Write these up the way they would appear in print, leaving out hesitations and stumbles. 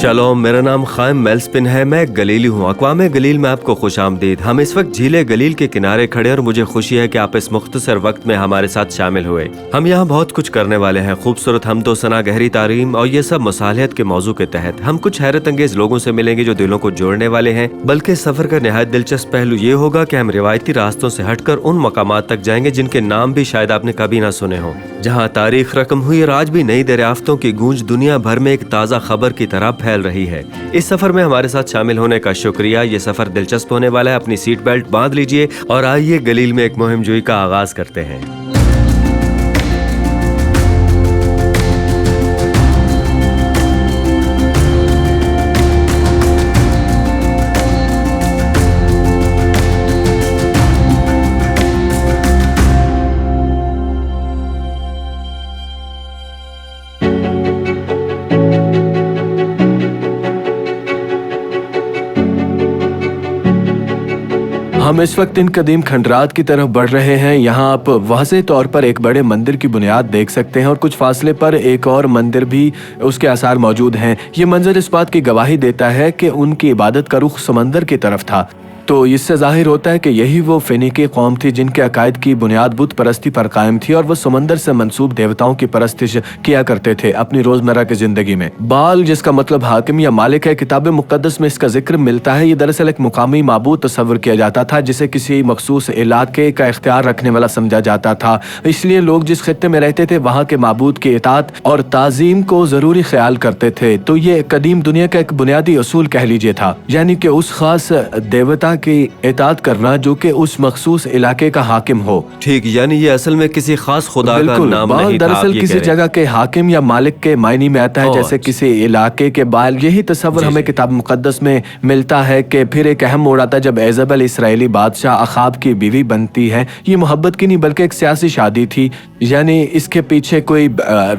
Shalom, میرا نام خائم میلسپن ہے، میں ایک گلیلی ہوں۔ اقوام گلیل میں آپ کو خوش آمدید۔ ہم اس وقت جھیل گلیل کے کنارے کھڑے اور مجھے خوشی ہے کہ آپ اس مختصر وقت میں ہمارے ساتھ شامل ہوئے۔ ہم یہاں بہت کچھ کرنے والے ہیں، خوبصورت حمد و ثنا، گہری تعلیم اور یہ سب مصالحت کے موضوع کے تحت۔ ہم کچھ حیرت انگیز لوگوں سے ملیں گے جو دلوں کو جوڑنے والے ہیں، بلکہ سفر کا نہایت دلچسپ پہلو یہ ہوگا کہ ہم روایتی راستوں سے ہٹ کر ان مقامات تک جائیں گے جن کے نام بھی شاید آپ نے کبھی نہ سنے ہوں، جہاں تاریخ رقم ہوئی اور آج بھی نئی دریافتوں کی گونج دنیا بھر میں ایک تازہ خبر کی طرح پھیل رہی ہے۔ اس سفر میں ہمارے ساتھ شامل ہونے کا شکریہ۔ یہ سفر دلچسپ ہونے والا ہے، اپنی سیٹ بیلٹ باندھ لیجئے اور آئیے گلیل میں ایک مہم جوئی کا آغاز کرتے ہیں۔ ہم اس وقت ان قدیم کھنڈرات کی طرف بڑھ رہے ہیں۔ یہاں آپ واضح طور پر ایک بڑے مندر کی بنیاد دیکھ سکتے ہیں اور کچھ فاصلے پر ایک اور مندر بھی اس کے آثار موجود ہیں۔ یہ منظر اس بات کی گواہی دیتا ہے کہ ان کی عبادت کا رخ سمندر کی طرف تھا، تو اس سے ظاہر ہوتا ہے کہ یہی وہ فینیکی قوم تھی جن کے عقائد کی بنیاد بت پرستی پر قائم تھی اور وہ سمندر سے منسوب دیوتاؤں کی پرستش کیا کرتے تھے اپنی روزمرہ کی زندگی میں۔ بال، جس کا مطلب حاکم یا مالک ہے، کتاب مقدس میں اس کا ذکر ملتا ہے۔ یہ دراصل ایک مقامی معبود تصور کیا جاتا تھا جسے کسی مخصوص علاقے کا اختیار رکھنے والا سمجھا جاتا تھا، اس لیے لوگ جس خطے میں رہتے تھے وہاں کے معبود کی اطاعت اور تعظیم کو ضروری خیال کرتے تھے۔ تو یہ قدیم دنیا کا ایک بنیادی اصول کہہ لیجیے تھا، یعنی کہ اس خاص دیوتا کی اطاعت کرنا جو کہ اس مخصوص علاقے کا حاکم ہو۔ ٹھیک، یعنی یہ اصل میں کسی خاص خدا کا نام نہیں تھا۔ دراصل کسی جگہ کے حاکم یا مالک کے معنی میں آتا ہے، جیسے کسی علاقے کے بال۔ یہی تصور ہمیں کتاب مقدس میں ملتا ہے کہ پھر ایک اہم موڑ آتا ہے جب ایزابل اسرائیلی بادشاہ اخاب کی بیوی بنتی ہے۔ یہ محبت کی نہیں بلکہ ایک سیاسی شادی تھی، یعنی اس کے پیچھے کوئی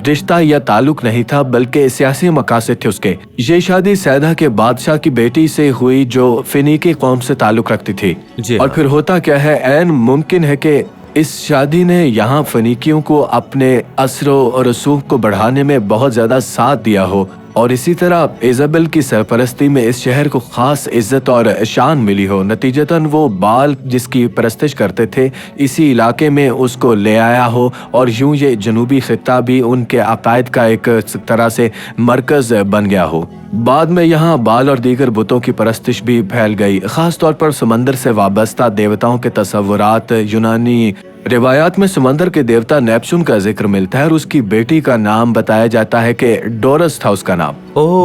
رشتہ یا تعلق نہیں تھا بلکہ سیاسی مقاصد تھے اس کے۔ یہ شادی سیدہ کے بادشاہ کی بیٹی سے ہوئی جو فینیکی قوم سے تعلق رکھتی تھی۔ اور پھر ہوتا کیا ہے، عین ممکن ہے کہ اس شادی نے یہاں فینیکیوں کو اپنے اثر و رسوخ کو بڑھانے میں بہت زیادہ ساتھ دیا ہو، اور اسی طرح ایزابل کی سرپرستی میں اس شہر کو خاص عزت اور شان ملی ہو۔ نتیجتاً وہ بال جس کی پرستش کرتے تھے اسی علاقے میں اس کو لے آیا ہو، اور یوں یہ جنوبی خطہ بھی ان کے عقائد کا ایک طرح سے مرکز بن گیا ہو۔ بعد میں یہاں بال اور دیگر بتوں کی پرستش بھی پھیل گئی، خاص طور پر سمندر سے وابستہ دیوتاؤں کے تصورات۔ یونانی روایات میں سمندر کے دیوتا نیپچون کا ذکر ملتا ہے اور اس کی بیٹی کا نام بتایا جاتا ہے کہ ڈورس تھا اس کا نام۔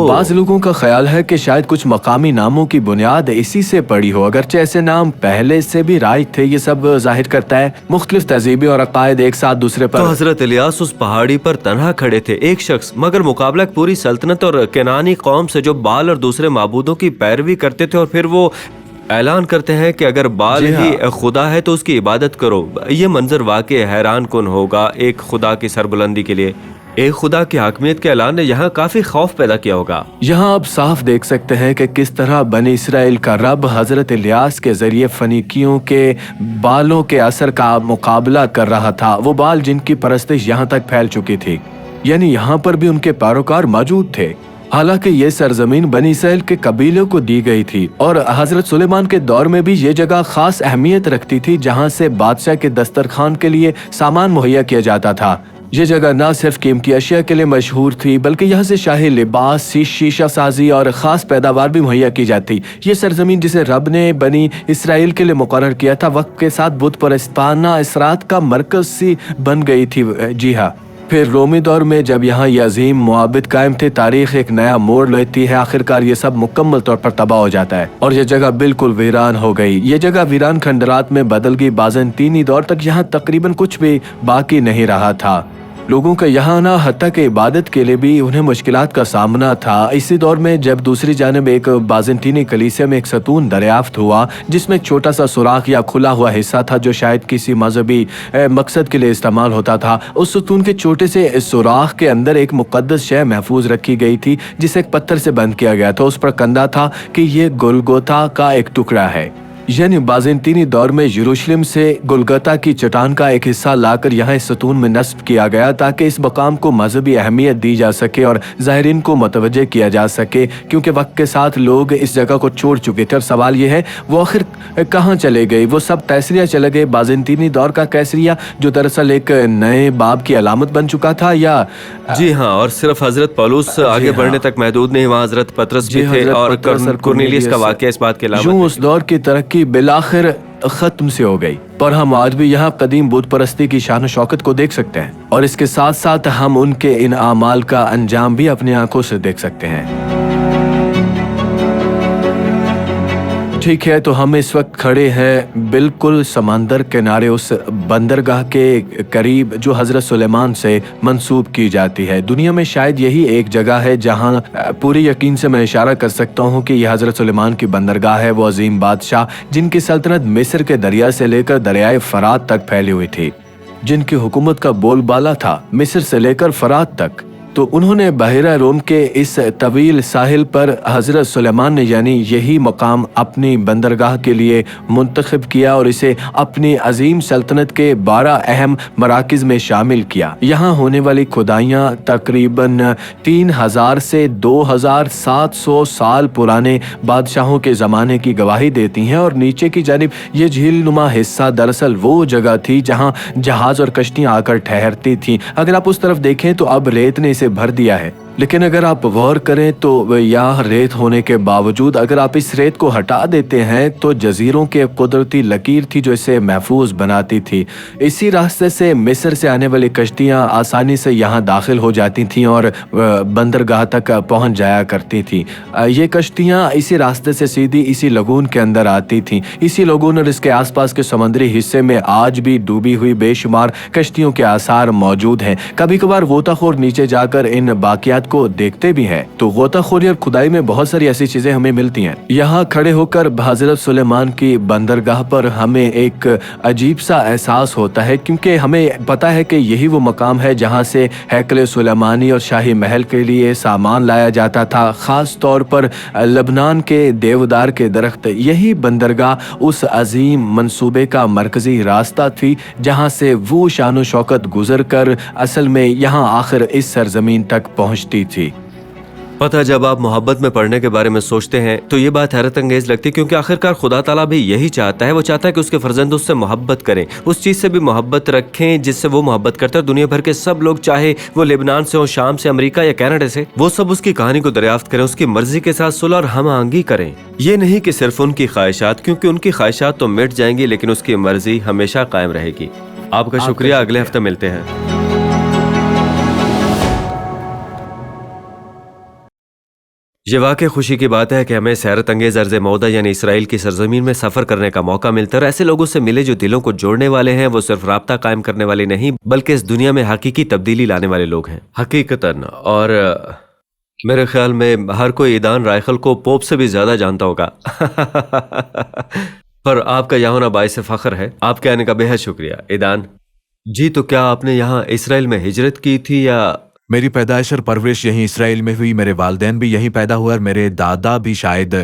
بعض لوگوں کا خیال ہے کہ شاید کچھ مقامی ناموں کی بنیاد اسی سے پڑی ہو، اگرچہ ایسے نام پہلے سے بھی رائج تھے۔ یہ سب ظاہر کرتا ہے مختلف تہذیبی اور عقائد ایک ساتھ دوسرے پر۔ تو حضرت الیاس اس پہاڑی پر تنہا کھڑے تھے، ایک شخص، مگر مقابلہ پوری سلطنت اور کنانی قوم سے جو بال اور دوسرے معبودوں کی پیروی کرتے تھے، اور پھر وہ اعلان کرتے ہیں کہ اگر بال ہی خدا ہے تو اس کی عبادت کرو۔ یہ منظر واقع حیران کن ہوگا ایک خدا کی سربلندی کے لیے۔ ایک خدا کی حاکمیت کے اعلان نے یہاں کافی خوف پیدا کیا ہوگا۔ یہاں آپ صاف دیکھ سکتے ہیں کہ کس طرح بنی اسرائیل کا رب حضرت الیاس کے ذریعے فنیکیوں کے بالوں کے اثر کا مقابلہ کر رہا تھا، وہ بال جن کی پرستش یہاں تک پھیل چکی تھی، یعنی یہاں پر بھی ان کے پیروکار موجود تھے۔ حالانکہ یہ سرزمین بنی اسرائیل کے قبیلوں کو دی گئی تھی، اور حضرت سلیمان کے دور میں بھی یہ جگہ خاص اہمیت رکھتی تھی جہاں سے بادشاہ کے دسترخوان کے لیے سامان مہیا کیا جاتا تھا۔ یہ جگہ نہ صرف قیمتی اشیاء کے لیے مشہور تھی بلکہ یہاں سے شاہی لباس، شیشہ سازی اور خاص پیداوار بھی مہیا کی جاتی۔ یہ سرزمین جسے رب نے بنی اسرائیل کے لیے مقرر کیا تھا وقت کے ساتھ بت پرستانہ اثرات کا مرکز سی بن گئی تھی۔ جی ہاں، پھر رومی دور میں جب یہاں یہ عظیم معابد قائم تھے، تاریخ ایک نیا موڑ لیتی ہے۔ آخرکار یہ سب مکمل طور پر تباہ ہو جاتا ہے اور یہ جگہ بالکل ویران ہو گئی۔ یہ جگہ ویران کھنڈرات میں بدل گئی۔ بازنطینی دور تک یہاں تقریباً کچھ بھی باقی نہیں رہا تھا۔ لوگوں کا یہاں آنا حتیٰ کہ عبادت کے لیے بھی انہیں مشکلات کا سامنا تھا۔ اسی دور میں جب دوسری جانب ایک بازنطینی کلیسیا میں ایک ستون دریافت ہوا جس میں ایک چھوٹا سا سوراخ یا کھلا ہوا حصہ تھا جو شاید کسی مذہبی مقصد کے لیے استعمال ہوتا تھا۔ اس ستون کے چھوٹے سے سوراخ کے اندر ایک مقدس شے محفوظ رکھی گئی تھی جسے ایک پتھر سے بند کیا گیا تھا۔ اس پر کندہ تھا کہ یہ گلگوتا کا ایک ٹکڑا ہے۔ यानी बाज़ंतीनी दौर में यरूशलेम से गुलगता की चट्टान का एक हिस्सा लाकर यहाँ इस सतून में नस्ब किया गया ताकि इस मकाम को मजहबी अहमियत दी जा सके और ज़ाहिरीन को मुतवज्जे किया जा सके, क्योंकि वक्त के साथ लोग इस जगह को छोड़ चुके थे। और सवाल ये है वो आखिर कहाँ चले गए? वो सब कैसरिया चले गए, बाज़ंतीनी दौर का कैसरिया जो दरअसल एक नए बाब की अलामत बन चुका था, या जी हाँ, और सिर्फ हजरत पौलुस आगे बढ़ने तक महदूद नहीं, वहाँ हजरत पतरस भी थे और कुरनेलियस का वाक़या इस बात के अलावा यूं उस दौर की तरक्की बिलाखिर खत्म से हो गई। पर हम आज भी यहाँ कदीम बुत परस्ती की शान शौकत को देख सकते हैं और इसके साथ साथ हम उनके इन आमाल का अंजाम भी अपनी आंखों से देख सकते हैं। ठीक है, तो हम इस वक्त खड़े हैं बिल्कुल समंदर किनारे उस बंदरगाह के करीब जो हजरत सुलेमान से मंसूब की जाती है। दुनिया में शायद यही एक जगह है जहां पूरी यकीन से मैं इशारा कर सकता हूं कि यह हजरत सुलेमान की बंदरगाह है, वो अजीम बादशाह जिनकी सल्तनत मिस्र के दरिया से लेकर दरियाए फरात तक फैली हुई थी, जिनकी हुकूमत का बोलबाला था मिस्र से लेकर फरात तक। तो उन्होंने बहरा रोम के इस तवील साहिल पर हजरत सुलेमान ने यानी यही मकाम अपनी बंदरगाह के लिए मुंतखब किया और इसे अपनी अजीम सल्तनत के 12 अहम मराकिज़ में शामिल किया। यहाँ होने वाली खुदाइयाँ तकरीबन 3000 से 2700 साल पुराने बादशाहों के ज़माने की गवाही देती हैं। और नीचे की जानिब ये झील नुमा हिस्सा दरअसल वो जगह थी जहाँ जहाज़ और कश्तियाँ आकर ठहरती थीं। अगर आप उस तरफ देखें तो अब रेत ने इसे भर दिया है, लेकिन अगर आप गौर करें तो यह रेत होने के बावजूद अगर आप इस रेत को हटा देते हैं तो जजीरों के कुदरती लकीर थी जो इसे महफूज बनाती थी। इसी रास्ते से मिस्र से आने वाली कश्तियाँ आसानी से यहाँ दाखिल हो जाती थीं और बंदरगाह तक पहुँच जाया करती थीं। ये कश्तियाँ इसी रास्ते से सीधी इसी लगून के अंदर आती थीं। इसी लगून और इसके आसपास के समुद्री हिस्से में आज भी डूबी हुई बेशुमार कश्तियों के आसार मौजूद हैं। कभी कभार गोताखोर नीचे जाकर इन बाकियात को देखते भी हैं। तो गोताखोरी और खुदाई में बहुत सारी ऐसी चीजें हमें मिलती हैं। यहाँ खड़े होकर हजरत सुलेमान की बंदरगाह पर हमें एक अजीब सा एहसास होता है, क्योंकि हमें पता है कि यही वो मकाम है जहाँ से हैकल सुलेमानी और शाही महल के लिए सामान लाया जाता था, खास तौर पर लबनान के देवदार के दरख्त। यही बंदरगाह उस अजीम मंसूबे का मरकजी रास्ता थी जहाँ से वो शान शौकत गुजर कर असल में यहाँ आखिर इस सरजमीन तक पहुँचती थी। पता, जब आप मोहब्बत में पढ़ने के बारे में सोचते हैं तो ये बात हैरत अंगेज लगती है, क्योंकि आखिरकार खुदा ताला भी यही चाहता है। वो चाहता है कि उसके फर्जंद उससे मोहब्बत करें, उस चीज़ से भी मोहब्बत रखें जिससे वो मोहब्बत करता है। दुनिया भर के सब लोग, चाहे वो लेबनान से हो, शाम से, अमेरिका या कनाडा से, वो सब उसकी कहानी को दरियाफ्त करें, उसकी मर्जी के साथ सुलह और हम आहंगी करें। ये नहीं कि सिर्फ उनकी ख्वाहिशात, क्योंकि उनकी ख्वाहिशात तो मिट जाएंगी लेकिन उसकी मर्जी हमेशा कायम रहेगी। आपका शुक्रिया, अगले हफ्ते मिलते हैं। ये वाकई खुशी की बात है कि हमें सैरत अंगेज अर्ज़ मौदा यानी इसराइल की सरजमीन में सफ़र करने का मौका मिलता है और ऐसे लोगों से मिले जो दिलों को जोड़ने वाले हैं। वो सिर्फ राब्ता कायम करने वाले नहीं बल्कि इस दुनिया में हकीकी तब्दीली लाने वाले लोग हैं, हकीकतन। और मेरे ख्याल में हर कोई ईदान राइखल को पोप से भी ज़्यादा जानता होगा। पर आपका यहाँ होना बाइस फ़ख्र है। आपके आने का बेहद शुक्रिया ईदान जी। तो क्या आपने यहाँ इसराइल में हिजरत की थी या? मेरी पैदाइश और परवरिश यहीं इसराइल में हुई। मेरे वालिदैन भी यहीं पैदा हुए और मेरे दादा भी शायद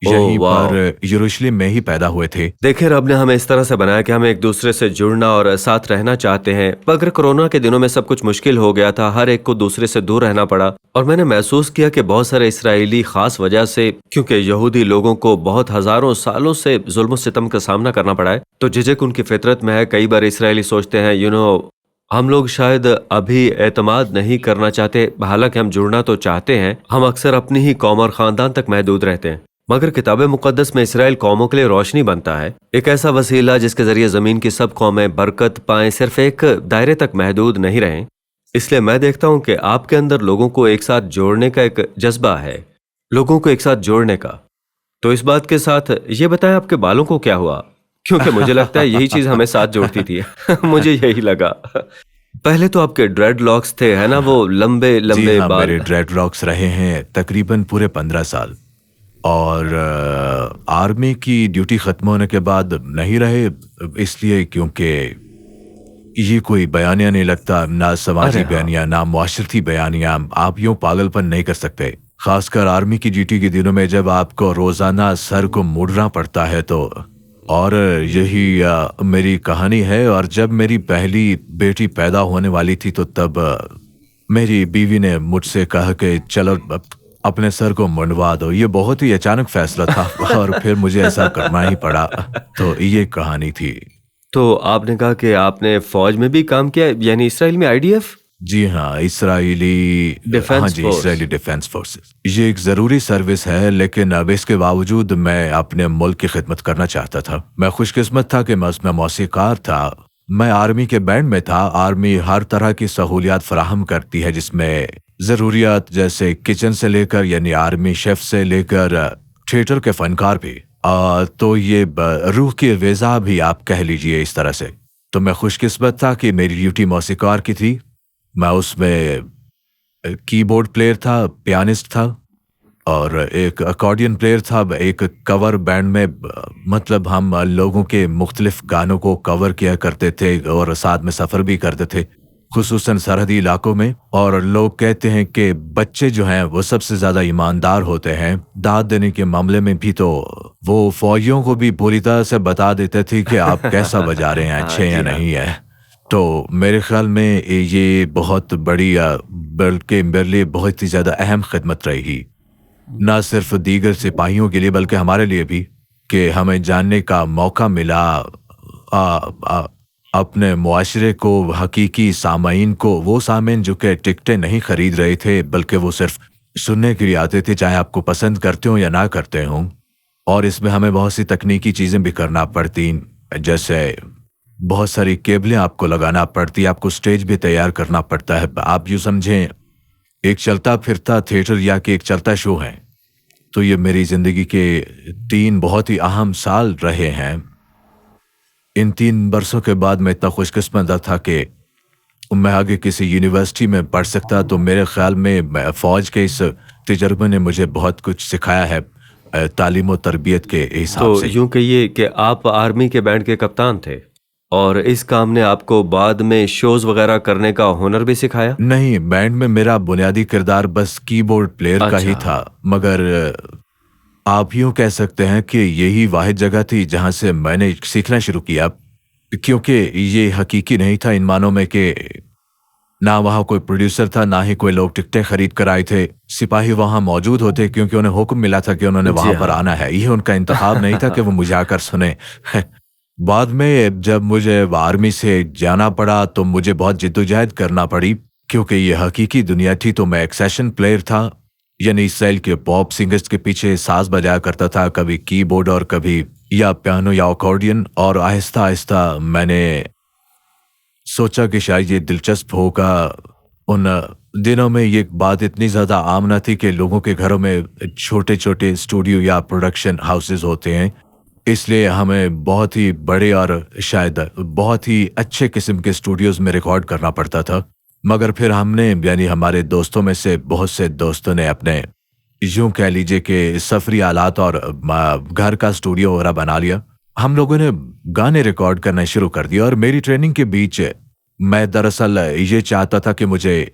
यहीं पर यरूशलेम में ही पैदा हुए थे। देखिए, रब ने हमें इस तरह से बनाया कि हम एक दूसरे से जुड़ना और साथ रहना चाहते हैं। मगर कोरोना के दिनों में सब कुछ मुश्किल हो गया था, हर एक को दूसरे से दूर रहना पड़ा। और मैंने महसूस किया कि बहुत सारे इसराइली खास वजह से, क्योंकि यहूदी लोगों को बहुत हजारों सालों से जुल्म सितम का सामना करना पड़ा है, तो झिझक उनकी फितरत में है। कई बार इसराइली सोचते हैं हम लोग शायद अभी एतमाद नहीं करना चाहते, हालांकि हम जुड़ना तो चाहते हैं। हम अक्सर अपनी ही कौम और ख़ानदान तक महदूद रहते हैं। मगर किताब मुक़द्दस में इसराइल कौमों के लिए रोशनी बनता है, एक ऐसा वसीला जिसके ज़रिए ज़मीन की सब कौमें बरकत पाएं, सिर्फ एक दायरे तक महदूद नहीं रहें। इसलिए मैं देखता हूँ कि आपके अंदर लोगों को एक साथ जोड़ने का एक जज्बा है, लोगों को एक साथ जोड़ने का। तो इस बात के साथ ये बताएं, आपके बालों को क्या हुआ? क्योंकि मुझे लगता है यही चीज हमें साथ जोड़ती थी। मुझे यही लगा। पहले तो आपके ड्रेड लॉक्स थे, है ना, वो लंबे लंबे हाँ, बाल। मेरे ड्रेड लॉक्स रहे हैं तकरीबन पूरे 15 साल और आर्मी की ड्यूटी खत्म होने के बाद नहीं रहे, इसलिए क्योंकि ये कोई बयानिया नहीं लगता, ना समाजी बयानिया, ना मुआशरती बयानिया। आप यूं पागलपन नहीं कर सकते, खासकर आर्मी की ड्यूटी के दिनों में जब आपको रोजाना सर को मुड़ना पड़ता है तो اور یہی میری کہانی ہے. اور جب میری پہلی بیٹی پیدا ہونے والی تھی تو تب میری بیوی نے مجھ سے کہا کہ چلو اپنے سر کو منڈوا دو. یہ بہت ہی اچانک فیصلہ تھا اور پھر مجھے ایسا کرنا ہی پڑا. تو یہ کہانی تھی. تو آپ نے کہا کہ آپ نے فوج میں بھی کام کیا، یعنی اسرائیل میں IDF؟ جی ہاں، اسرائیلی اسرائیلی ڈیفینس فورسز. یہ ایک ضروری سروس ہے، لیکن اب اس کے باوجود میں اپنے ملک کی خدمت کرنا چاہتا تھا. میں خوش قسمت تھا کہ میں اس میں موسیقار تھا. میں آرمی کے بینڈ میں تھا. آرمی ہر طرح کی سہولیات فراہم کرتی ہے، جس میں ضروریات جیسے کچن سے لے کر، یعنی آرمی شیف سے لے کر تھیٹر کے فنکار بھی. تو یہ روح کی غذا بھی آپ کہہ لیجئے اس طرح سے. تو میں خوش قسمت تھا کہ میری ڈیوٹی موسیقار کی تھی. میں اس میں کی بورڈ پلیئر تھا، پیانسٹ تھا اور ایک اکارڈین پلیئر تھا. ایک کور بینڈ میں مطلب ہم لوگوں کے مختلف گانوں کو کور کیا کرتے تھے اور ساتھ میں سفر بھی کرتے تھے، خصوصاً سرحدی علاقوں میں. اور لوگ کہتے ہیں کہ بچے جو ہیں وہ سب سے زیادہ ایماندار ہوتے ہیں. داد دینے کے معاملے میں بھی تو وہ فوجیوں کو بھی پوری طرح سے بتا دیتے تھے کہ آپ کیسا بجا رہے ہیں، اچھے یا نہیں ہے. تو میرے خیال میں یہ بہت بڑی بلکہ میرے لیے بہت ہی زیادہ اہم خدمت رہی گی، نہ صرف دیگر سپاہیوں کے لیے بلکہ ہمارے لیے بھی، کہ ہمیں جاننے کا موقع ملا اپنے معاشرے کو، حقیقی سامعین کو، وہ سامعین جو کہ ٹکٹیں نہیں خرید رہے تھے بلکہ وہ صرف سننے کے لیے آتے تھے، چاہے آپ کو پسند کرتے ہوں یا نہ کرتے ہوں. اور اس میں ہمیں بہت سی تکنیکی چیزیں بھی کرنا پڑتی، جیسے بہت ساری کیبلیں آپ کو لگانا پڑتی، آپ کو سٹیج بھی تیار کرنا پڑتا ہے. آپ یوں سمجھیں ایک چلتا پھرتا تھیٹر یا کہ ایک چلتا شو ہے. تو یہ میری زندگی کے 3 بہت ہی اہم سال رہے ہیں. ان 3 برسوں کے بعد میں اتنا خوش قسمت تھا کہ میں آگے کسی یونیورسٹی میں پڑھ سکتا. تو میرے خیال میں فوج کے اس تجربے نے مجھے بہت کچھ سکھایا ہے تعلیم و تربیت کے حساب سے. تو یوں کہیے کہ آپ آرمی کے بینڈ کے کپتان تھے اور اس کام نے آپ کو بعد میں شوز وغیرہ کرنے کا ہنر بھی سکھایا؟ نہیں، بینڈ میں میرا بنیادی کردار بس کی بورڈ پلیئر کا ہی تھا. مگر آپ یوں کہہ سکتے ہیں کہ یہی واحد جگہ تھی جہاں سے میں نے سیکھنا شروع کیا، کیونکہ یہ حقیقی نہیں تھا ان معنوں میں کہ نہ وہاں کوئی پروڈیوسر تھا، نہ ہی کوئی لوگ ٹکٹیں خرید کر آئے تھے. سپاہی وہاں موجود ہوتے کیونکہ انہیں حکم ملا تھا کہ انہوں نے وہاں پر آنا ہے. یہ ان کا انتخاب نہیں تھا کہ وہ مجھے آ کر سنیں. بعد میں جب مجھے آرمی سے جانا پڑا تو مجھے بہت جدوجہد کرنا پڑی، کیونکہ یہ حقیقی دنیا تھی. تو میں ایک سیشن پلیئر تھا، یعنی اسرائیل کے پاپ سنگرز کے پیچھے ساز بجایا کرتا تھا، کبھی کی بورڈ اور کبھی یا پیانو یا اکارڈین. اور آہستہ آہستہ میں نے سوچا کہ شاید یہ دلچسپ ہوگا. ان دنوں میں یہ بات اتنی زیادہ عام نہ تھی کہ لوگوں کے گھروں میں چھوٹے چھوٹے اسٹوڈیو یا پروڈکشن ہاؤسز ہوتے ہیں، اس لیے ہمیں بہت ہی بڑے اور شاید بہت ہی اچھے قسم کے اسٹوڈیوز میں ریکارڈ کرنا پڑتا تھا. مگر پھر ہم نے، یعنی ہمارے دوستوں میں سے بہت سے دوستوں نے اپنے یوں کہہ لیجئے کہ سفری آلات اور گھر کا اسٹوڈیو وغیرہ بنا لیا. ہم لوگوں نے گانے ریکارڈ کرنا شروع کر دیا. اور میری ٹریننگ کے بیچ میں دراصل یہ چاہتا تھا کہ مجھے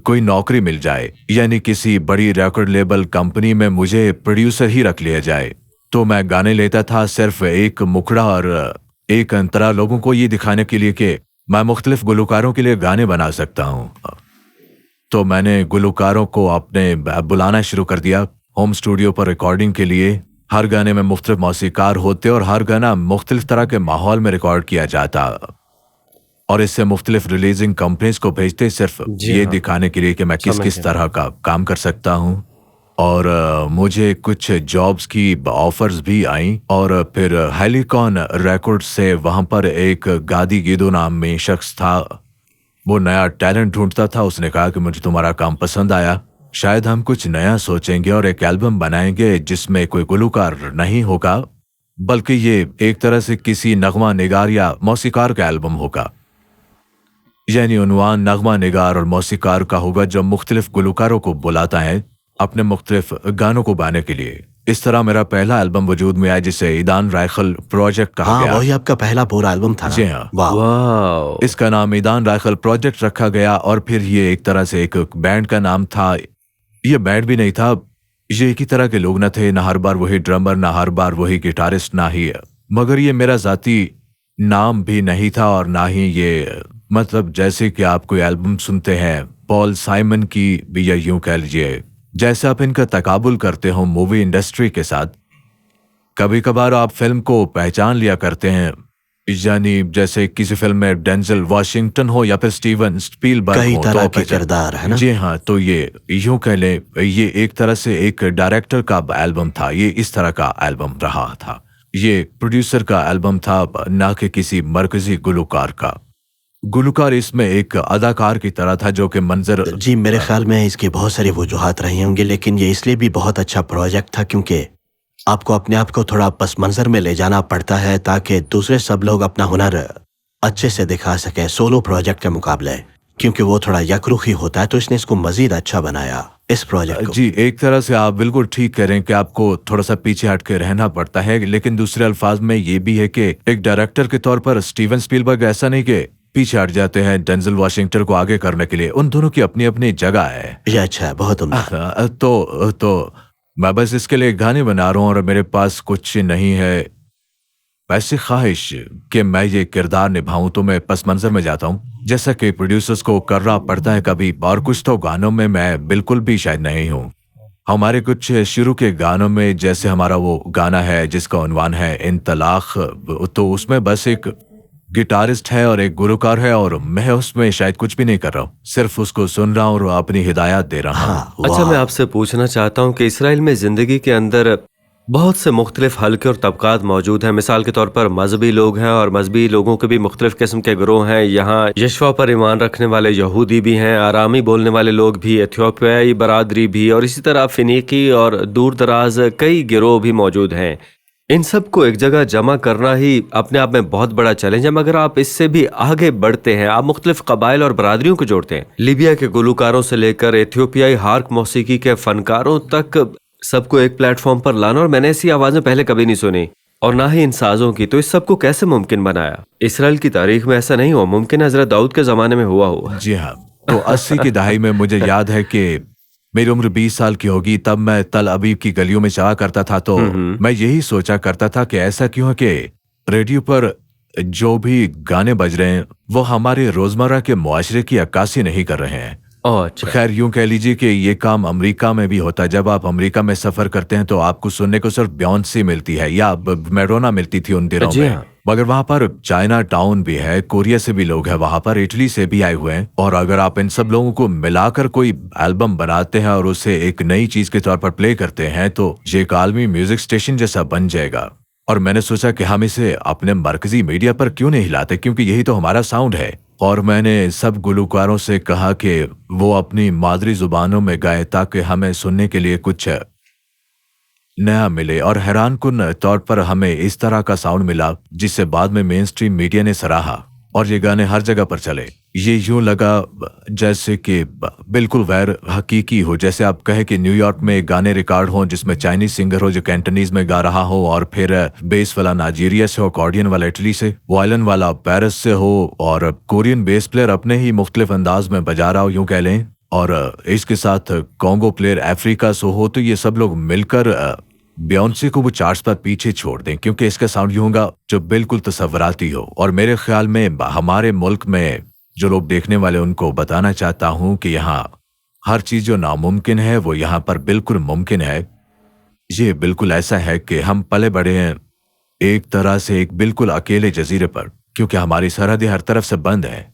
کوئی نوکری مل جائے، یعنی کسی بڑی ریکارڈ لیبل کمپنی میں مجھے پروڈیوسر ہی رکھ لیا جائے. تو میں گانے لیتا تھا صرف ایک مکڑا اور ایک انترا، لوگوں کو یہ دکھانے کے لیے کہ میں مختلف گلوکاروں کے لیے گانے بنا سکتا ہوں. تو میں نے گلوکاروں کو اپنے بلانا شروع کر دیا ہوم اسٹوڈیو پر ریکارڈنگ کے لیے. ہر گانے میں مختلف موسیقار ہوتے اور ہر گانا مختلف طرح کے ماحول میں ریکارڈ کیا جاتا، اور اس سے مختلف ریلیزنگ کمپنیز کو بھیجتے صرف یہ دکھانے کے لیے کہ میں کس طرح کا کام کر سکتا ہوں. اور مجھے کچھ جابز کی آفرز بھی آئیں. اور پھر ہیلیکان ریکارڈ سے وہاں پر ایک گادی گیدو نام میں شخص تھا، وہ نیا ٹیلنٹ ڈھونڈتا تھا. اس نے کہا کہ مجھے تمہارا کام پسند آیا، شاید ہم کچھ نیا سوچیں گے اور ایک البم بنائیں گے جس میں کوئی گلوکار نہیں ہوگا بلکہ یہ ایک طرح سے کسی نغمہ نگار یا موسیقار کا البم ہوگا. یعنی عنوان نغمہ نگار اور موسیقار کا ہوگا جو مختلف گلوکاروں کو بلاتا ہے اپنے مختلف گانوں کو گانے کے لیے. اس طرح میرا پہلا البم وجود میں آیا جسے ایدان رائخل پروجیکٹ کہا گیا. وہی آپ کا پہلا پورا البم تھا. جی ہاں، واو. اس کا نام ایدان رائخل پروجیکٹ رکھا گیا. اور پھر یہ ایک طرح سے ایک بینڈ کا نام تھا. یہ بینڈ بھی نہیں تھا، یہ ایک ہی طرح کے لوگ نہ تھے، نہ ہر بار وہی ڈرمر، نہ ہر بار وہی گٹارسٹ، نہ ہی मगर ये मेरा ज़ाती नाम भी नहीं था और ना ही ये, मतलब जैसे कि आप कोई एल्बम सुनते हैं पॉल साइमन की भी, या यूं कह लीजिए जैसे आप इनका तकाबुल करते हो मूवी इंडस्ट्री के साथ, कभी कभार आप फिल्म को पहचान लिया करते हैं, यानी जैसे किसी फिल्म में डेंजल वॉशिंगटन हो या फिर स्टीवन स्पीलबर्ग कई हो, तरह तो के किरदार है ना। जी हाँ, तो ये यूं कह लें, ये एक तरह से एक डायरेक्टर का एल्बम था, ये इस तरह का एल्बम रहा था, ये प्रोड्यूसर का एल्बम था, ना कि किसी मरकजी गुलकार का। गुलकार इसमें एक अदाकार की तरह था जो कि मंजर। जी मेरे ख्याल में इसकी बहुत सारी वजूहात रही होंगी, लेकिन ये इसलिए भी बहुत अच्छा प्रोजेक्ट था क्योंकि आपको अपने आप को थोड़ा पस मंजर में ले जाना पड़ता है ताकि दूसरे सब लोग अपना हुनर अच्छे से दिखा सकें सोलो प्रोजेक्ट के मुकाबले, क्योंकि वो थोड़ा यकरुखी होता है, तो इसने इसको मजीद अच्छा बनाया इस प्रोजेक्ट को। जी, एक तरह से आप बिल्कुल ठीक कह रहे हैं कि आपको थोड़ा सा पीछे हट के रहना पड़ता है, लेकिन दूसरे अल्फाज में ये भी है कि एक डायरेक्टर के तौर पर स्टीवन स्पीलबर्ग ऐसा नहीं कि पीछे हट जाते हैं डेंजल वॉशिंगटन को आगे करने के लिए, उन दोनों की अपनी अपनी जगह है। ये अच्छा है, बहुत उम्दा। तो मैं बस इसके लिए गाने बना रहा हूँ और मेरे पास कुछ नहीं है वैसी ख्वाहिश कि मैं ये किरदार निभाऊं, तो मैं पस मंजर में जाता हूँ जैसा कि प्रोड्यूसर्स को करना पड़ता है कभी, और कुछ तो गानों में मैं बिल्कुल भी शायद नहीं हूँ। हमारे कुछ शुरू के गानों में, जैसे हमारा वो गाना है जिसका उन्वान है इन तलाक, तो उसमें बस एक गिटारिस्ट है और एक गुलकार है और मैं उसमें शायद कुछ भी नहीं कर रहा हूँ, सिर्फ उसको सुन रहा हूँ और अपनी हिदायत दे रहा हूँ। हाँ, अच्छा, मैं आपसे पूछना चाहता हूँ कि इसराइल में जिंदगी के अंदर बहुत से मुख्तलिफ हल्के और तबकात मौजूद हैं। मिसाल के तौर पर मजहबी लोग हैं और मजहबी लोगों के भी मुख्तलिफ किस्म के गिरोह हैं। यहाँ यशवा पर ईमान रखने वाले यहूदी भी हैं, आरामी बोलने वाले लोग भी, एथियोपियाई बरादरी भी, और इसी तरह फिनीकी और दूर दराज कई गिरोह भी मौजूद हैं। इन सब को एक जगह जमा करना ही अपने आप में बहुत बड़ा चैलेंज है, मगर आप इससे भी आगे बढ़ते हैं। आप मुख्तलिफ कबाइल और बरादरियों को जोड़ते हैं, लीबिया के गुलकारों से लेकर एथियोपियाई हार्क मौसीकी के फनकारों तक सबको एक प्लेटफॉर्म पर लाना, और मैंने ऐसी आवाजें पहले कभी नहीं सुनी और ना ही इन साजों की। तो इस सब को कैसे मुमकिन बनाया? इसराइल की तारीख में ऐसा नहीं हुआ, मुमकिन है हजरत दाऊद के जमाने में हुआ। जी हाँ, तो 80 की दहाई में मुझे याद है कि मेरी उम्र 20 साल की होगी, तब मैं तल अबीब की गलियों में चला करता था, तो मैं यही सोचा करता था कि ऐसा क्यों है कि रेडियो पर जो भी गाने बज रहे हैं वो हमारे रोजमर्रा के मुआशरे की अक्कासी नहीं कर रहे हैं। अच्छा, खैर यूं कह लीजिए कि ये काम अमेरिका में भी होता है। जब आप अमेरिका में सफर करते हैं तो आपको सुनने को सिर्फ बियॉन्से मिलती है या मैडोना मिलती थी उन दिनों में, मगर वहां पर चाइना टाउन भी है, कोरिया से भी लोग हैं वहां पर, इटली से भी आए हुए हैं, और अगर आप इन सब लोगों को मिलाकर कोई एल्बम बनाते हैं और उसे एक नई चीज के तौर पर प्ले करते हैं तो ये एक आलमी म्यूजिक स्टेशन जैसा बन जाएगा। और मैंने सोचा कि हम इसे अपने मरकजी मीडिया पर क्यों नहीं हिलाते, क्योंकि यही तो हमारा साउंड है। और मैंने सब गुलकारों से कहा कि वो अपनी मादरी जुबानों में गाए ताकि हमें सुनने के लिए कुछ नया मिले, और हैरानकुन तौर पर हमें इस तरह का साउंड मिला जिसे बाद में मेन स्ट्रीम मीडिया ने सराहा और ये गाने हर जगह पर चले। ये यूं लगा जैसे कि बिल्कुल गैर हकीकी हो, जैसे आप कहे कि न्यूयॉर्क में गाने रिकॉर्ड हो जिसमें चाइनीज सिंगर हो जो कैंटनीज में गा रहा हो, और फिर बेस वाला नाइजीरिया से हो, अकॉर्डियन वाला इटली से, वायलिन वाला पेरिस से हो, और कोरियन बेस प्लेयर अपने ही मुख्तलिफ अंदाज में बजा रहा हो यूं कह लें, और इसके साथ कॉन्गो प्लेयर अफ्रीका से हो, तो ये सब लोग मिलकर बियॉन्से को वो चार्ट्स पर पीछे छोड़ दें, क्योंकि इसका साउंड यूं होगा जो बिल्कुल तसव्वुराती हो। और मेरे ख्याल में हमारे मुल्क में जो लोग देखने वाले उनको बताना चाहता हूं कि यहाँ हर चीज जो नामुमकिन है वो यहाँ पर बिल्कुल मुमकिन है। ये बिल्कुल ऐसा है कि हम पले बड़े हैं एक तरह से एक बिल्कुल अकेले जजीरे पर, क्योंकि हमारी सरहदें हर तरफ से बंद है,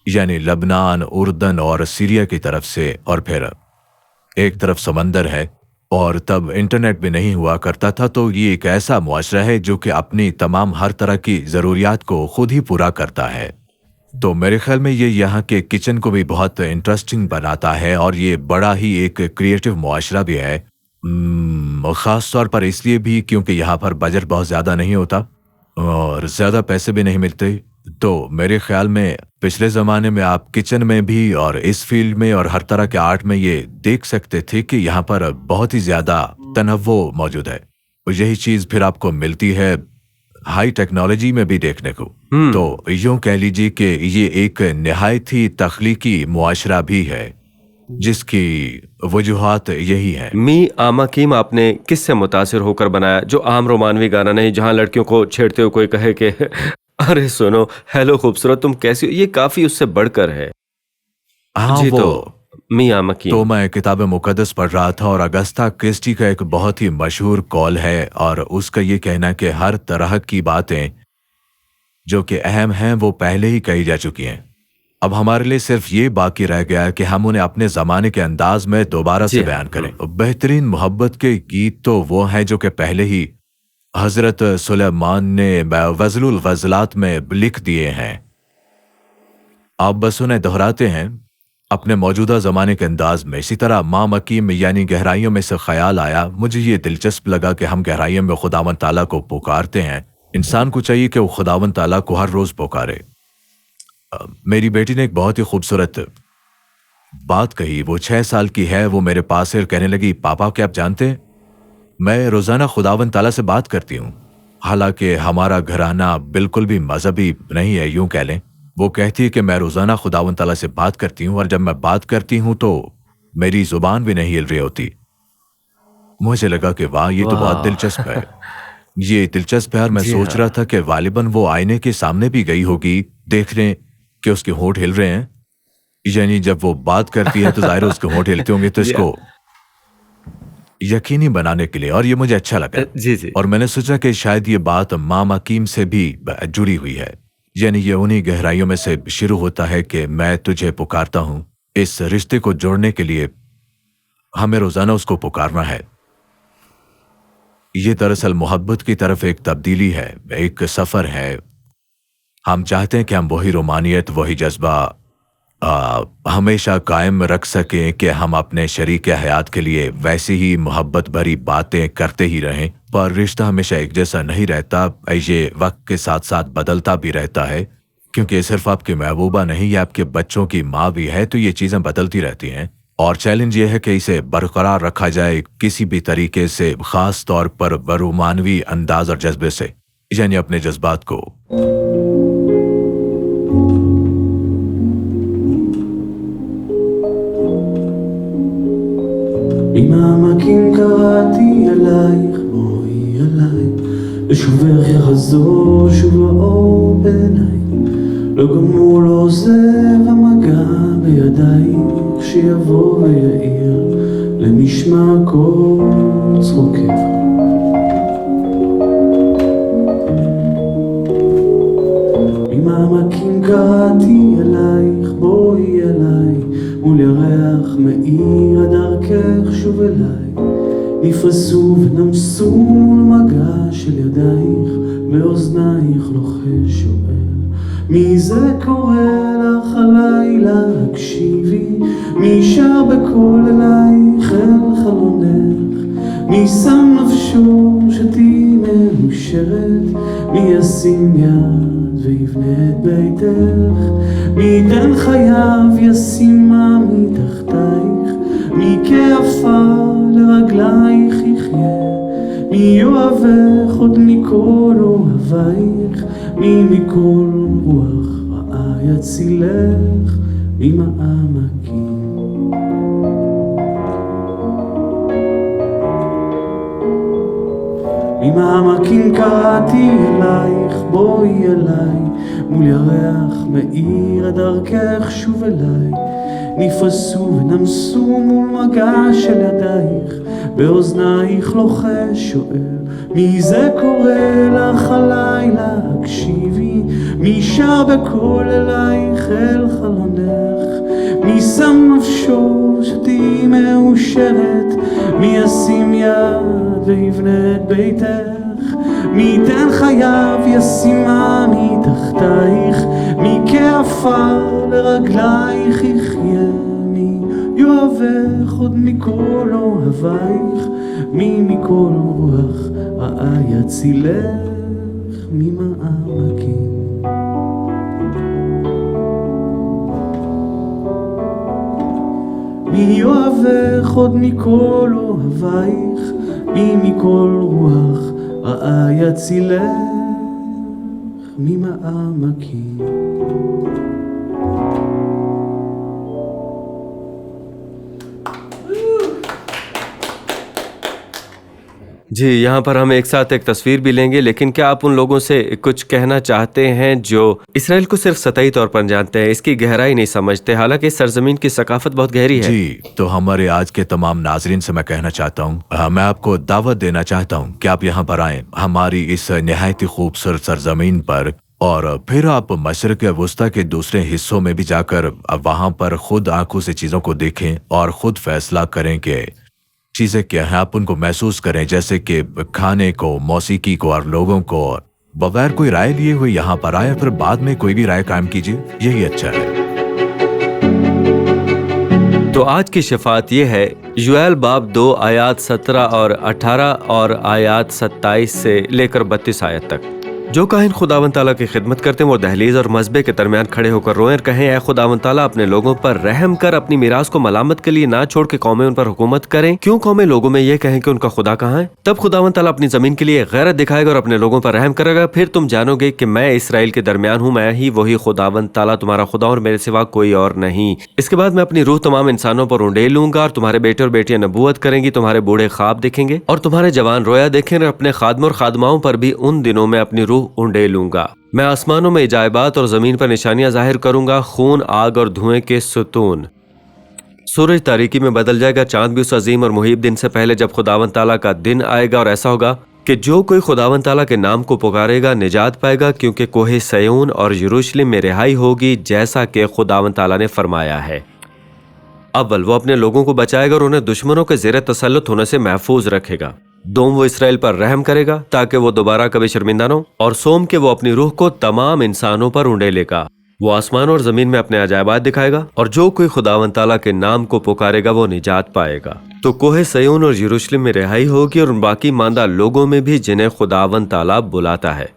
यानी लबनान, उर्दन और सीरिया की तरफ से, और फिर एक तरफ समंदर है, और तब इंटरनेट भी नहीं हुआ करता था। तो ये एक ऐसा मुआशरा है जो कि अपनी तमाम हर तरह की ज़रूरियात को खुद ही पूरा करता है। तो मेरे ख्याल में ये यहाँ के किचन को भी बहुत इंटरेस्टिंग बनाता है, और ये बड़ा ही एक क्रिएटिव मुआशरा भी है, ख़ास तौर पर इसलिए भी क्योंकि यहाँ पर बजट बहुत ज़्यादा नहीं होता और ज़्यादा पैसे भी नहीं मिलते। तो मेरे ख्याल में पिछले ज़माने में आप किचन में भी और इस फील्ड में और हर तरह के आर्ट में ये देख सकते थे कि यहाँ पर बहुत ही ज़्यादा तनव्वु मौजूद है, और यही चीज़ फिर आपको मिलती है हाई टेक्नोलॉजी में भी देखने को। तो यूं कह लीजिए कि ये एक निहायत ही तख्लीकी मुआशरा भी है। جس کی وجوہات یہی ہیں۔ می آماکیم آپ نے کس سے متاثر ہو کر بنایا؟ جو عام رومانوی گانا نہیں جہاں لڑکیوں کو چھیڑتے ہوئے کوئی کہے کہ ارے سنو ہیلو خوبصورت تم کیسی ہو، یہ کافی اس سے بڑھ کر ہے۔ ہاں جی وہ تو می آماکیم۔ تو میں کتاب مقدس پڑھ رہا تھا اور اگستہ کرسٹی کا ایک بہت ہی مشہور قول ہے اور اس کا یہ کہنا کہ ہر طرح کی باتیں جو کہ اہم ہیں وہ پہلے ہی کہی جا چکی ہیں، اب ہمارے لیے صرف یہ باقی رہ گیا ہے کہ ہم انہیں اپنے زمانے کے انداز میں دوبارہ سے جی بیان کریں۔ بہترین محبت کے گیت تو وہ ہیں جو کہ پہلے ہی حضرت سلیمان نے وزل الغزلات میں لکھ دیے ہیں، آپ بس انہیں دہراتے ہیں اپنے موجودہ زمانے کے انداز میں۔ اسی طرح ماں مکیم یعنی گہرائیوں میں سے خیال آیا، مجھے یہ دلچسپ لگا کہ ہم گہرائیوں میں خداوند تعالیٰ کو پکارتے ہیں، انسان کو چاہیے کہ وہ خداوند تعالیٰ کو ہر روز پکارے۔ میری بیٹی نے ایک بہت ہی خوبصورت بات کہی، وہ 6 سال کی ہے، وہ میرے پاس سے کہنے لگی پاپا کیا آپ جانتے ہیں میں روزانہ خداوند تعالیٰ سے بات کرتی ہوں، حالانکہ ہمارا گھرانہ بالکل بھی مذہبی نہیں ہے یوں کہہ لیں۔ وہ کہتی ہے کہ میں روزانہ خداوند تعالیٰ سے بات کرتی ہوں اور جب میں بات کرتی ہوں تو میری زبان بھی نہیں ہل رہی ہوتی۔ مجھے لگا کہ واہ یہ تو بہت دلچسپ ہے، یہ دلچسپ ہے، اور میں سوچ رہا تھا کہ غالباً وہ آئینے کے سامنے بھی گئی ہوگی دیکھنے کہ اس کے ہونٹ ہل رہے ہیں، یعنی جب وہ بات کرتی ہے تو ظاہر اس کے ہونٹ ہلتے ہوں گے، تو اس کو یقینی بنانے کے لیے، اور یہ مجھے اچھا لگا۔ جی جی اور میں نے سوچا کہ شاید یہ بات ماں مکیم سے بھی جڑی ہوئی ہے، یعنی یہ انہی گہرائیوں میں سے شروع ہوتا ہے کہ میں تجھے پکارتا ہوں۔ اس رشتے کو جوڑنے کے لیے ہمیں روزانہ اس کو پکارنا ہے۔ یہ دراصل محبت کی طرف ایک تبدیلی ہے، ایک سفر ہے۔ ہم چاہتے ہیں کہ ہم وہی رومانیت، وہی جذبہ ہمیشہ قائم رکھ سکیں کہ ہم اپنے شریک حیات کے لیے ویسی ہی محبت بھری باتیں کرتے ہی رہیں، پر رشتہ ہمیشہ ایک جیسا نہیں رہتا، یہ وقت کے ساتھ ساتھ بدلتا بھی رہتا ہے، کیونکہ یہ صرف آپ کی محبوبہ نہیں، یہ آپ کے بچوں کی ماں بھی ہے، تو یہ چیزیں بدلتی رہتی ہیں، اور چیلنج یہ ہے کہ اسے برقرار رکھا جائے کسی بھی طریقے سے، خاص طور پر رومانوی انداز اور جذبے سے، یعنی اپنے جذبات کو۔ ממעמקים קראתי אלייך, בואי אליי, לשובך יחזור שוב האור בעיניי, לא גמור לא עוזב המגע בידייך, שיבוא ויעיר למשמע כל צחוקך. ממעמקים קראתי אלייך, בואי אליי, מול ירח מאיר הדרכך שוב אליי, נפרסו ונמסו מול מגע של ידייך, באוזנייך לוחש שואל, מי זה קורא לך הלילה הקשיבי, מי שר בקול אלייך אל חלונך, מי שם נפשו שתהי מאושרת, מי ישים יד ויבנה את ביתך, מי ייתן חייו ישימה מתחתייך, מי כעפר לרגלייך יחיה, מי יאהבך עוד מכל אוהבייך, מי מכל רוח רעה יצילך, ממעמקים. ממעמקים קראתי אלייך, בואי אליי, מול ירח מאיר דרכך שוב אליי, נפרסו ונמסו מול מגע של ידייך, באוזנייך לוחש שואל, מי זה קורא לך הלילה הקשיבי, מי שר בקול אלייך אל חלונך, מי שם נפשו שתהי מאושרת, מי ישים יד ויבנה את ביתך, מי ייתן חייו ישימה מתחתייך, מי כעפר לרגלייך יחיה, מי יאהבך עוד מכל אוהבייך, מי מכל רוח רעה יצילך, ממעמקים. מי יאהבך עוד מכל אוהבייך, מי מכל רוח רעה יצילך, ממעמקים. जी, यहाँ पर हम एक साथ एक तस्वीर भी लेंगे, लेकिन क्या आप उन लोगों से कुछ कहना चाहते हैं जो इसराइल को सिर्फ सतही तौर पर जानते हैं, इसकी गहराई नहीं समझते, हालांकि इस सरजमीन की सकाफत बहुत गहरी है। जी, तो हमारे आज के तमाम नाजरीन से मैं कहना चाहता हूँ, मैं आपको दावत देना चाहता हूँ कि आप यहाँ पर आएं हमारी इस निहायती खूबसूरत सरजमीन पर, और फिर आप मशरिक़ वस्ता के दूसरे हिस्सों में भी जाकर वहाँ पर खुद आंखों से चीज़ों को देखें और खुद फैसला करें कि चीज़ें क्या हैं, आप उनको महसूस करें, जैसे कि खाने को, मौसीकी को और लोगों को। बगैर कोई राय लिए हुए यहाँ पर आए, फिर बाद में कोई भी राय कायम कीजिए, यही अच्छा है। तो आज की शफात ये है, यूएल बाब 2 आयात 17 और 18 और आयात 27 से लेकर 32 आयत तक। जो काहिन खुदावंद ताला की खिदमत करते हैं वो दहलीज और मस्बे के दरमियान खड़े होकर रोएं और कहें, ऐ खुदावंद ताला, अपने लोगों पर रहम कर, अपनी मीरास को मलामत के लिए ना छोड़ के कौमें उन पर हुकूमत करें। क्यों कौमें लोगों में ये कहें कि उनका खुदा कहाँ है? तब खुदावंद ताला अपनी जमीन के लिए गैरत दिखाएगा और अपने लोगों पर रहम करेगा। फिर तुम जानोगे कि मैं इसराइल के दरमियान हूँ, मैं ही वही खुदावंद ताला तुम्हारा खुदा और मेरे सिवा कोई और नहीं। इसके बाद मैं अपनी रूह तमाम इंसानों पर उंडेल लूंगा और तुम्हारे बेटे और बेटियां नबूवत करेंगी, तुम्हारे बूढ़े ख्वाब देखेंगे और तुम्हारे जवान रोया देखेंगे, और अपने खादम और खादमाओं पर भी उन दिनों में अपनी रूह उंडेल लूंगा। मैं आसमानों में इजायबात और जमीन पर निशानियां जाहिर करूंगा, खून, आग और धुएं के सुतून। सूरज तारीकी में बदल जाएगा, चांद भी उस अजीम और मुहीब दिन से पहले जब खुदावंद ताला का दिन आएगा। और ऐसा होगा कि जो कोई खुदावंद ताला के नाम को पुकारेगा निजात पाएगा, क्योंकि कोहे सयून और यरूशलेम में रिहाई होगी, जैसा कि खुदावंद ताला ने फरमाया है। अव्वल वो अपने लोगों को बचाएगा और उन्हें दुश्मनों के ज़ेरे तसल्लुत होने से महफूज रखेगा। दोम वो इसराइल पर रहम करेगा ताकि वो दोबारा कभी शर्मिंदा न हो। और सोम के वो अपनी रूह को तमाम इंसानों पर उंडेलेगा। वो आसमान और जमीन में अपने अजायबात दिखाएगा, और जो कोई खुदावंद ताला के नाम को पुकारेगा वो निजात पाएगा। तो कोहे सयून और यरूशलेम में रिहाई होगी, और उन बाकी मांदा लोगों में भी जिन्हें खुदावंद ताला बुलाता है।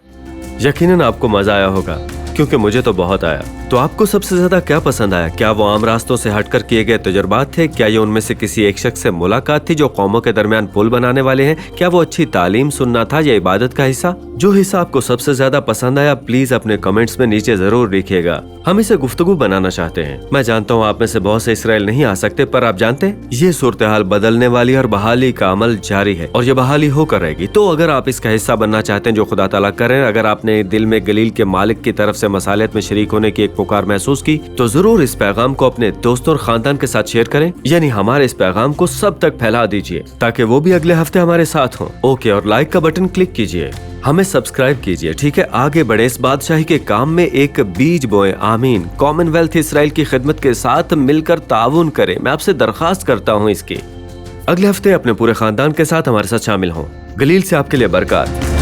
यकीनन आपको मजा आया होगा, क्योंकि मुझे तो बहुत आया। तो आपको सबसे ज्यादा क्या पसंद आया? क्या वो आम रास्तों से हटकर किए गए तजुर्बात थे? क्या ये उनमें से किसी एक शख्स से मुलाकात थी जो कौमों के दरमियान पुल बनाने वाले हैं? क्या वो अच्छी तालीम सुनना था या इबादत का हिस्सा? जो हिस्सा आपको सबसे ज्यादा पसंद आया, प्लीज अपने कमेंट्स में नीचे जरूर लिखिएगा। हम इसे गुफ्तगू बनाना चाहते हैं। मैं जानता हूँ आप में से बहुत से इसराइल नहीं आ सकते, पर आप जानते हैं ये सूरत हाल बदलने वाली और बहाली का अमल जारी है, और ये बहाली होकर रहेगी। तो अगर आप इसका हिस्सा बनना चाहते हैं जो खुदा ताला करें, अगर आपने दिल में गलील के मालिक की तरफ से मसालियत में शरीक होने की एक पुकार महसूस की, तो जरूर इस पैगाम को अपने दोस्तों और खानदान के साथ शेयर करें, यानी हमारे इस पैगाम को सब तक फैला दीजिए ताकि वो भी अगले हफ्ते हमारे साथ हों। ओके, और लाइक का बटन क्लिक कीजिए, हमें सब्सक्राइब कीजिए, ठीक है? आगे बढ़े, इस बादशाही के काम में एक बीज बोए। आमीन। कॉमनवेल्थ इसराइल की खिदमत के साथ मिलकर ताउन करें। मैं आपसे दरखास्त करता हूँ इसकी। अगले हफ्ते अपने पूरे खानदान के साथ हमारे साथ शामिल हों। गलील से आपके लिए बरकत।